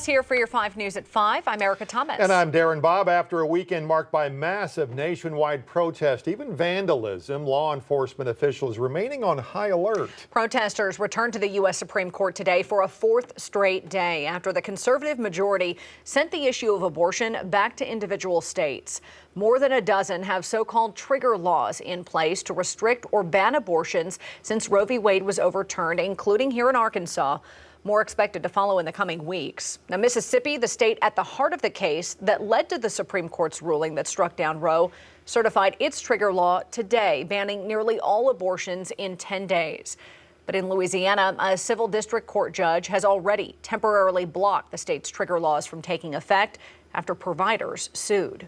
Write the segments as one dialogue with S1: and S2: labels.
S1: Here for your 5 News at 5, I'm Erica Thomas.
S2: And I'm Darren Bob. After a weekend marked by massive nationwide protest, even vandalism, law enforcement officials remaining on high alert.
S1: Protesters returned to the U.S. Supreme Court today for a 4th straight day after the conservative majority sent the issue of abortion back to individual states. More than a dozen have so-called trigger laws in place to restrict or ban abortions since Roe v. Wade was overturned, including here in Arkansas. More expected to follow in the coming weeks. Now, Mississippi, the state at the heart of the case that led to the Supreme Court's ruling that struck down Roe, certified its trigger law today, banning nearly all abortions in 10 days. But in Louisiana, a civil district court judge has already temporarily blocked the state's trigger laws from taking effect after providers sued.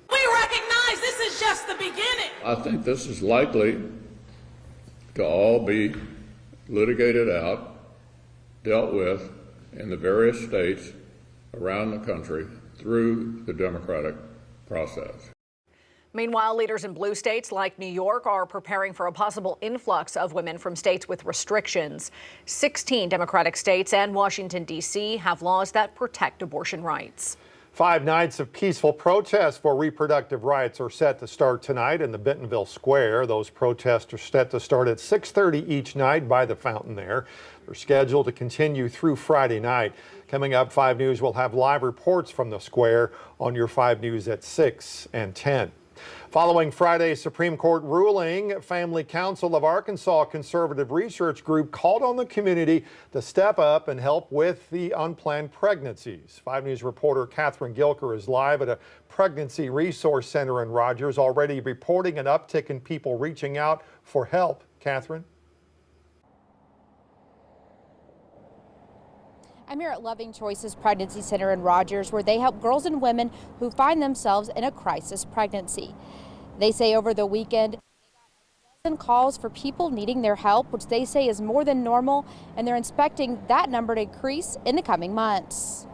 S3: We recognize this is just the beginning.
S4: I think this is likely to all be litigated out, dealt with in the various states around the country through the democratic process.
S1: Meanwhile, leaders in blue states like New York are preparing for a possible influx of women from states with restrictions. 16 Democratic states and Washington, D.C. have laws that protect abortion rights.
S2: 5 nights of peaceful protests for reproductive rights are set to start tonight in the Bentonville Square. Those protests are set to start at 6:30 each night by the fountain there. They're scheduled to continue through Friday night. Coming up, 5 News will have live reports from the square on your 5 News at 6 and 10. Following Friday's Supreme Court ruling, Family Council of Arkansas Conservative Research Group called on the community to step up and help with the unplanned pregnancies. 5 News reporter Catherine Gilker is live at a pregnancy resource center in Rogers, already reporting an uptick in people reaching out for help. Catherine?
S5: I'm here at Loving Choices Pregnancy Center in Rogers, where they help girls and women who find themselves in a crisis pregnancy. They say over the weekend, they got a dozen calls for people needing their help, which they say is more than normal, and they're expecting that number to increase in the coming months.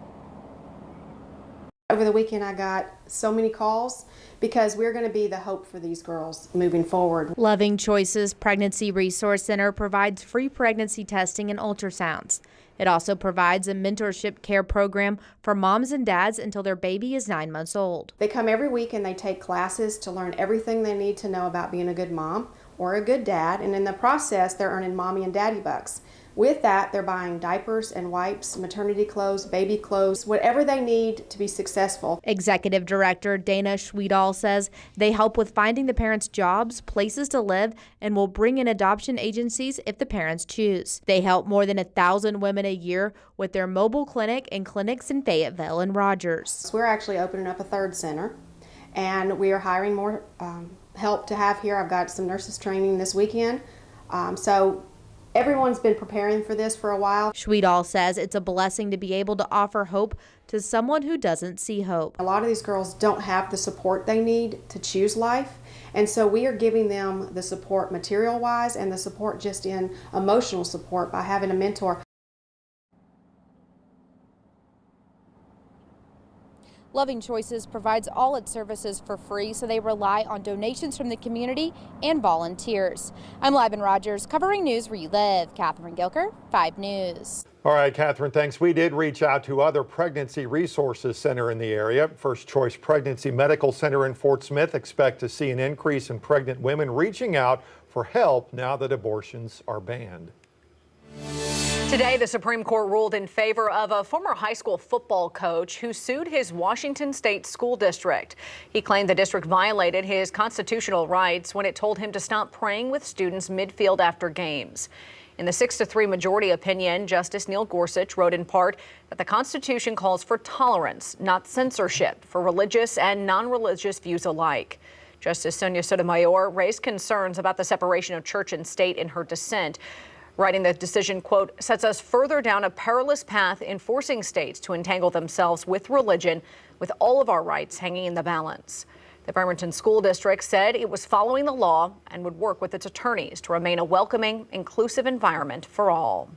S6: Over the weekend, I got so many calls because we're going to be the hope for these girls moving forward.
S5: Loving Choices Pregnancy Resource Center provides free pregnancy testing and ultrasounds. It also provides a mentorship care program for moms and dads until their baby is 9 months old.
S6: They come every week and they take classes to learn everything they need to know about being a good mom or a good dad, and in the process they're earning mommy and daddy bucks. With that, they're buying diapers and wipes, maternity clothes, baby clothes, whatever they need to be successful.
S5: Executive Director Dana Schwedal says they help with finding the parents jobs, places to live, and will bring in adoption agencies if the parents choose. They help more than 1,000 women a year with their mobile clinic and clinics in Fayetteville and Rogers.
S6: We're actually opening up a 3rd center, and we are hiring more help to have here. I've got some nurses training this weekend. So everyone's been preparing for this for a while.
S5: Schwedal says it's a blessing to be able to offer hope to someone who doesn't see hope.
S6: A lot of these girls don't have the support they need to choose life, and so we are giving them the support material-wise and the support just in emotional support by having a mentor.
S5: Loving Choices provides all its services for free, so they rely on donations from the community and volunteers. I'm live in Rogers, covering news where you live. Catherine Gilker, 5 News.
S2: All right, Catherine, thanks. We did reach out to other pregnancy resources center in the area. First Choice Pregnancy Medical Center in Fort Smith expect to see an increase in pregnant women reaching out for help now that abortions are banned.
S1: Today, the Supreme Court ruled in favor of a former high school football coach who sued his Washington State school district. He claimed the district violated his constitutional rights when it told him to stop praying with students midfield after games. In the 6-3 majority opinion, Justice Neil Gorsuch wrote in part that the Constitution calls for tolerance, not censorship, for religious and non-religious views alike. Justice Sonia Sotomayor raised concerns about the separation of church and state in her dissent, writing the decision, quote, sets us further down a perilous path in forcing states to entangle themselves with religion, with all of our rights hanging in the balance. The Bremerton School District said it was following the law and would work with its attorneys to remain a welcoming, inclusive environment for all.